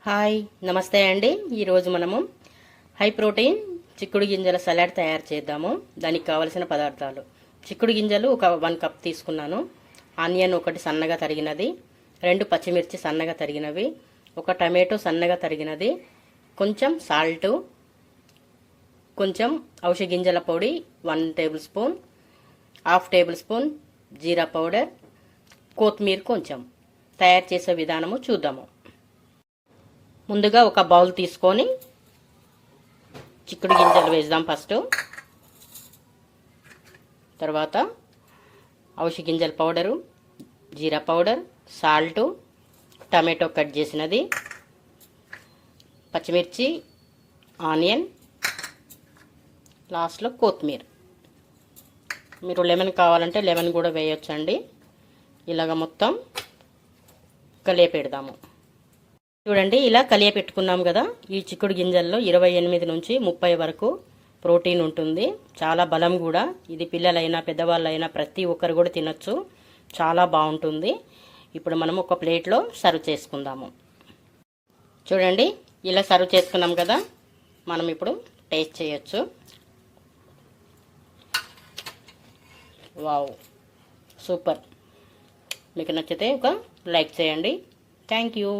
Hi నమస్తే అండి. ఈరోజు మనము హై ప్రోటీన్ చిక్కుడు గింజల సలాడ్ తయారు చేద్దాము. దానికి కావలసిన పదార్థాలు: చిక్కుడు గింజలు ఒక 1 కప్ తీసుకున్నాను, ఆనియన్ ఒకటి సన్నగా తరిగినది, 2 పచ్చిమిర్చి సన్నగా తరిగినవి, ఒక టమాటో సన్నగా తరిగినది, కొంచెం సాల్టు, కొంచెం ఔషధ గింజల పొడి 1 tablespoon, half tablespoon jeera powder, కొత్తిమీర కొంచెం. తయారు చేసే విధానము చూద్దాము. ముందుగా ఒక బౌల్ తీసుకొని చిక్కుడు గింజలు వేద్దాం ఫస్ట్. తర్వాత ఔషధ గింజల పౌడరు, జీరా పౌడర్, సాల్టు, టమాటో కట్ చేసినది, పచ్చిమిర్చి, ఆనియన్, లాస్ట్లో కొత్తిమీర. మీరు లెమన్ కావాలంటే లెమన్ కూడా వేయొచ్చండి. ఇలాగ మొత్తం కలియపెడదాము. చూడండి, ఇలా కలియపెట్టుకున్నాం కదా. ఈ చిక్కుడు గింజల్లో 28 నుంచి 30 వరకు ప్రోటీన్ ఉంటుంది. చాలా బలం కూడా. ఇది పిల్లలైనా పెద్దవాళ్ళైనా ప్రతి ఒక్కరు కూడా తినొచ్చు. చాలా బాగుంటుంది. ఇప్పుడు మనం ఒక ప్లేట్లో సర్వ్ చేసుకుందాము. చూడండి, ఇలా సర్వ్ చేసుకున్నాం కదా. మనం ఇప్పుడు టేస్ట్ చేయొచ్చు. Wow, super. మీకు నచ్చితే ఒక లైక్ చేయండి. Thank you.